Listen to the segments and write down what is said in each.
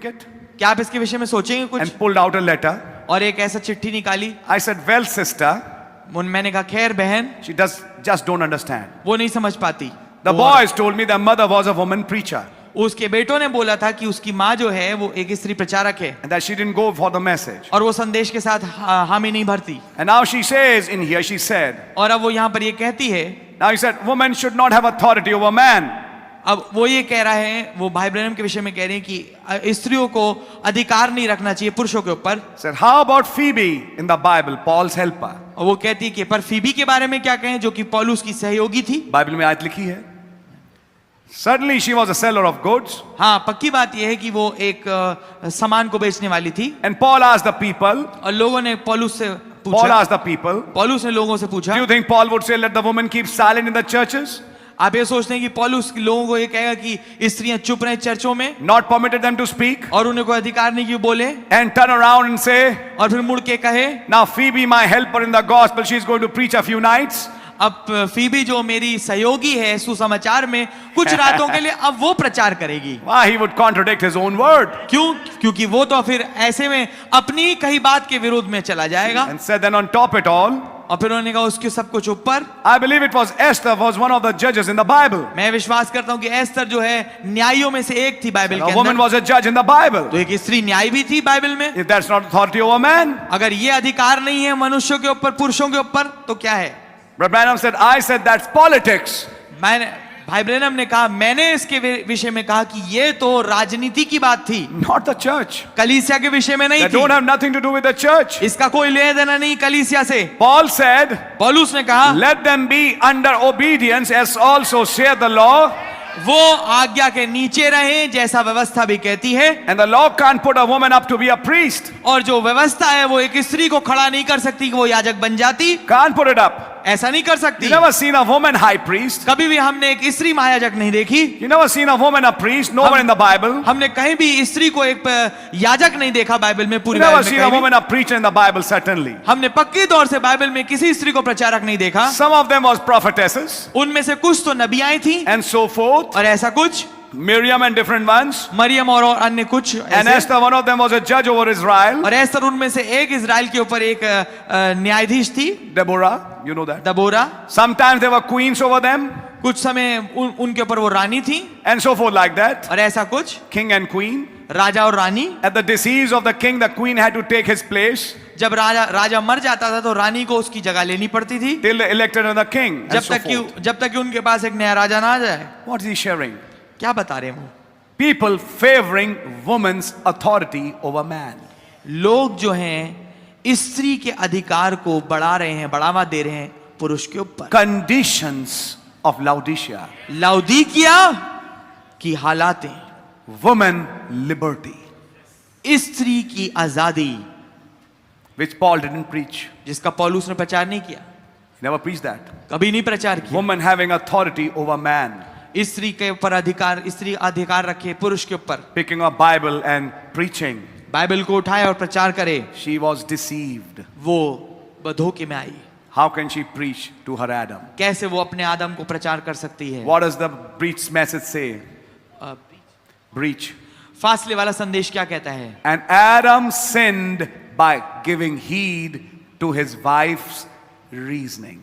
think it? क्या आप इसके विषय में सोचेंगे कुछ? And pulled out a letter. और एक ऐसा चिट्ठी निकाली। I said, well, sister, मैंने कहा खैर बहन, she just don't understand. वो नहीं समझ पाती। The boys told me their mother was a woman preacher. उसके बेटों ने बोला था कि उसकी माँ जो है वो एक स्त्री प्रचारक है, And that she didn't go for the message. और वो संदेश के साथ हामी नहीं भरती। And now she says in here, she said, और अब वो यहाँ पर ये कहती है, now he said, woman should not have authority over man. अब वो ये कह रहा है, वो भाई ब्रैनम के विषय में कह रहे हैं कि स्त्रियों को अधिकार नहीं रखना चाहिए पुरुषों के ऊपर। Said, how about Phoebe in the Bible, Paul's helper? और वो कहती है कि पर फीबी के बारे में क्या कहें, जो कि पौलुस की सहयोगी थी। बाइबल में आयत लिखी है। Certainly she was a seller of goods. हाँ, पक्की बात यह है कि वो एक सामान को बेचने वाली थी। And Paul asked the people. और लोगों ने पौलुस से Paul पूछा, asked the people. पौलुस ने लोगों से पूछा, Do you think Paul would say, let the woman keep silent in the churches? आप ये सोचते हैं कि पौलुस लोगों को ये कहेगा कि स्त्रियां चुप रहें चर्चों में, Not permitted them to speak. और उन्हें कोई अधिकार नहीं कि बोले, And turn around and say, और फिर मुड़ के कहे, now Phoebe, my helper in the gospel, she's going to preach a few nights. अब फीबी जो मेरी सहयोगी है सुसमाचार में कुछ रातों के लिए, अब वो प्रचार करेगी। Why he would contradict his own word. क्यों? क्योंकि वो तो फिर ऐसे में अपनी कही बात के विरोध में चला जाएगा। And said, then on top it all, और फिर उन्होंने कहा उसके सब कुछ ऊपर, I believe it was Esther was one of the judges in the Bible. मैं विश्वास करता हूँ कि एस्तर जो है न्यायियों में से एक थी बाइबल A के woman अंदर। was a judge in the Bible. तो एक स्त्री न्याय भी थी बाइबल में। If that's not authority over man. अगर ये अधिकार नहीं है मनुष्यों के ऊपर, पुरुषों के ऊपर, तो क्या है? Brother Branham said, I said that's politics. मैंने भाई ब्रैनम ने कहा, मैंने इसके विषय में कहा कि ये तो राजनीति की बात थी, Not the church. कलीसिया के विषय में नहीं That don't थी। have nothing to do with the church. इसका कोई लेना देना नहीं कलीसिया से। Paul said, पौलुस ने कहा, let them be under obedience as also saith the law. वो आज्ञा के नीचे रहें जैसा व्यवस्था भी कहती है। And the law can't put a woman up to be a priest. और जो व्यवस्था है वो एक स्त्री को खड़ा नहीं कर सकती कि वो याजक बन जाती, Can't put it up. ऐसा नहीं कर सकती। You never seen a woman high priest. कभी भी हमने एक स्त्री महायाजक नहीं देखी। You never seen a woman a priest. Nowhere in the Bible. हमने कहीं भी स्त्री को एक याजक नहीं देखा बाइबल में, You पूरी never बाइबल seen में a कहीं woman a preacher in the Bible, certainly. भी। हमने पक्की तौर से बाइबल में किसी स्त्री को प्रचारक नहीं देखा। Some of them was prophetesses उनमें से कुछ तो नबियाएं थी and so forth. और ऐसा कुछ, Miriam and different ones. Maryam और अन्य कुछ And ऐसे। Esther, one of them was a judge over Israel. और एस्तर उनमें से एक इजराइल के ऊपर एक न्यायाधीश थी, Deborah, you know that. Deborah. Sometimes there were queens over them कुछ समय उनके ऊपर वो रानी थी, and so forth like that. और ऐसा कुछ King and queen. राजा और रानी। At the decease of the king, the queen had to take his place जब राजा मर जाता था तो रानी को उसकी जगह लेनी पड़ती थी, till the elected of the king. And जब so तक forth. कि उनके पास एक नया राजा ना आ जाए। What is he sharing? क्या बता रहे हैं वो? People favoring woman's authority over man. लोग जो हैं स्त्री के अधिकार को बढ़ा रहे हैं, बढ़ावा दे रहे हैं पुरुष के ऊपर। Conditions of Laodicea. लाउदीकिया की हालातें, Woman liberty, स्त्री की आजादी, which Paul didn't preach. जिसका पौलुस ने प्रचार नहीं किया, He never preached that. कभी नहीं प्रचार किया। Woman having authority over man. स्त्री के ऊपर अधिकार, स्त्री अधिकार रखे पुरुष के ऊपर, Picking up Bible and preaching. Bible को उठाए और प्रचार करे। She was deceived. वो धोखे में आई। How can she preach to her Adam? कैसे वो अपने आदम को प्रचार कर सकती है? What does the breach message say? Breach. फासले वाला संदेश क्या कहता है? And Adam sinned by giving heed to his wife's reasoning.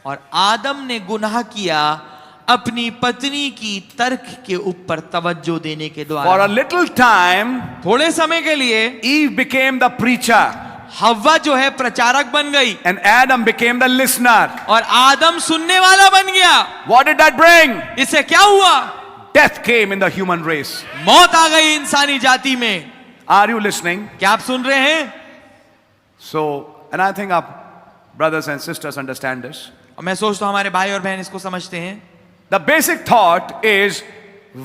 और आदम ने गुनाह किया अपनी पत्नी की तर्क के ऊपर तवज्जो देने के For द्वारा। a little time, थोड़े समय के लिए Eve became the preacher हव्वा जो है प्रचारक बन गई and Adam became the listener. और आदम सुनने वाला बन गया। What did that bring? इससे क्या हुआ? Death came in the human race. मौत आ गई इंसानी जाति में। Are you listening? क्या आप सुन रहे हैं? So, and I think our brothers and sisters understand this. और मैं सोचता हूं हमारे भाई और बहन इसको समझते हैं। The basic thought is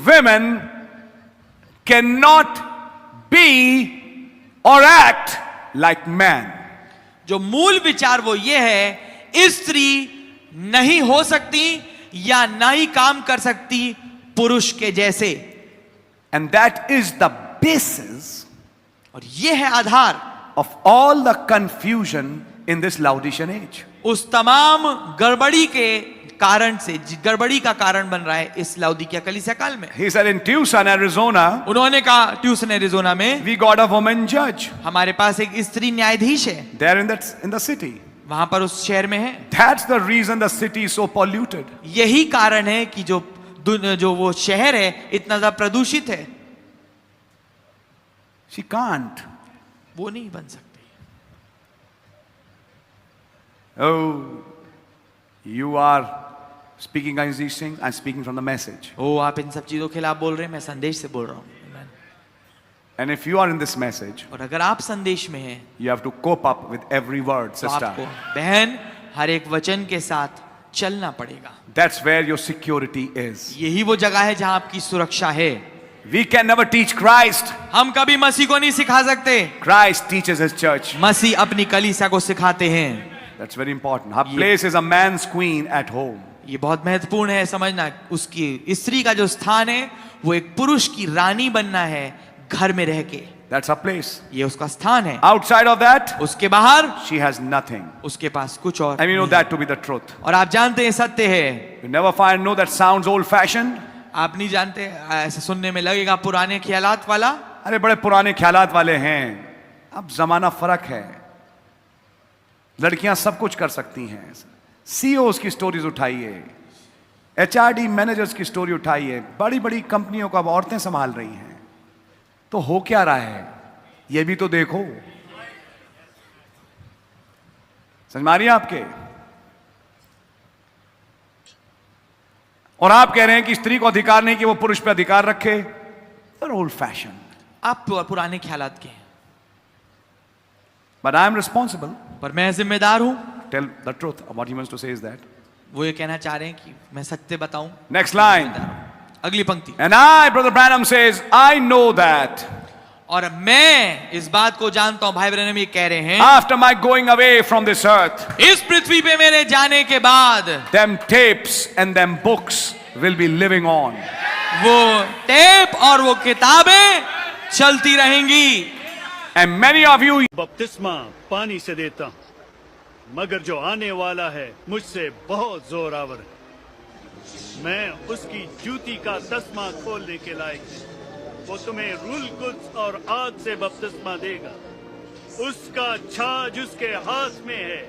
women cannot be or act like man. जो मूल विचार वो ये है, स्त्री नहीं हो सकती या ना ही काम कर सकती पुरुष के जैसे। And that is the basis और ये है आधार of all the confusion in this Laodicean age. उस तमाम गड़बड़ी के कारण से, गड़बड़ी का कारण बन रहा है इस लाउदीकिया कलीसिया काल में। He said in Tucson, Arizona, उन्होंने कहा ट्यूसन एरिजोना में we got a woman judge हमारे पास एक स्त्री न्यायाधीश है, there in the city. वहां पर उस शहर में है। That's the reason the city is so polluted. यही कारण है कि जो वो शहर है इतना ज्यादा प्रदूषित है। She can't. वो नहीं बन सकती। Oh, you are speaking against these things. I'm speaking from the message. ओ आप इन सब चीजों के खिलाफ बोल रहे हैं, मैं संदेश से बोल रहा हूँ। And if you are in this message, और अगर आप संदेश में हैं you have to cope up with every word, तो sister. आपको बहन हर एक वचन के साथ चलना पड़ेगा। That's where your security is. यही वो जगह है जहां आपकी सुरक्षा है। We can never teach Christ. हम कभी मसीह को नहीं सिखा सकते, Christ teaches his church. मसीह अपनी कलीसिया को सिखाते हैं। That's very important. Her place is a man's queen at home. ये बहुत महत्वपूर्ण है समझना, उसकी स्त्री का जो स्थान है वो एक पुरुष की रानी बनना है घर में रह के। That's her place. ये उसका स्थान है। Outside of that, उसके बाहर she has nothing. उसके पास कुछ और And we know नहीं। that to be the truth. और आप जानते हैं सत्य है। You never know that sounds old-fashioned. आप नहीं जानते, ऐसे सुनने में लगेगा पुराने ख्यालात वाला। अरे बड़े पुराने ख्यालात वाले हैं। अब जमाना फर्क है, लड़कियां सब कुछ कर सकती हैं। CEOs की स्टोरीज उठाइए, HRD मैनेजर्स की स्टोरी उठाइए, बड़ी बड़ी कंपनियों को अब औरतें संभाल रही हैं। तो हो क्या रहा है ये भी तो देखो। समझ मारिए आपके। और आप कह रहे हैं कि स्त्री को अधिकार नहीं कि वो पुरुष पे अधिकार रखे। Old fashion. आप पुराने ख्यालात के हैं। But I am responsible. पर मैं जिम्मेदार हूं। Tell the truth. What he wants to say is that. वो ये कहना चाह रहे हैं कि मैं सत्य बताऊं। Next line. अगली पंक्ति। And I, Brother Branham says, I know that. और मैं इस बात को जानता हूं, भाई ब्रैनम ये कह रहे हैं, After my going away from this earth, इस पृथ्वी पे मेरे जाने के बाद them tapes and them books will be living on. वो टेप और वो किताबें चलती रहेंगी। And many of you, बपतिस्मा पानी से देता हूं, मगर जो आने वाला है मुझसे बहुत जोरावर है। मैं उसकी जूती का तस्मा खोलने के लायक है। वो तुम्हें रूल कुद्स और आग से बपतिस्मा देगा। उसका छाछ उसके हाथ में है,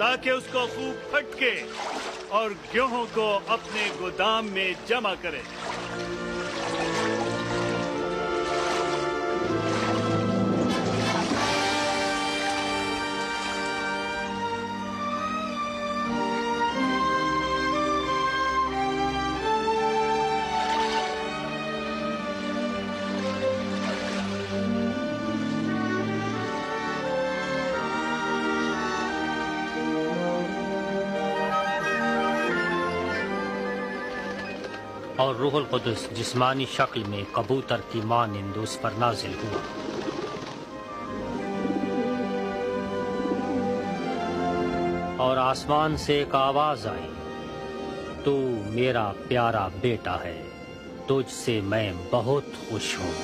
ताकि उसको खूब फटके और गेहूं को अपने गोदाम में जमा करे। और रूहुल कुदस जिस्मानी शक्ल में कबूतर की मानिंद उस पर नाजिल हुआ। और आसमान से एक आवाज आई, तू मेरा प्यारा बेटा है, तुझसे मैं बहुत खुश हूँ।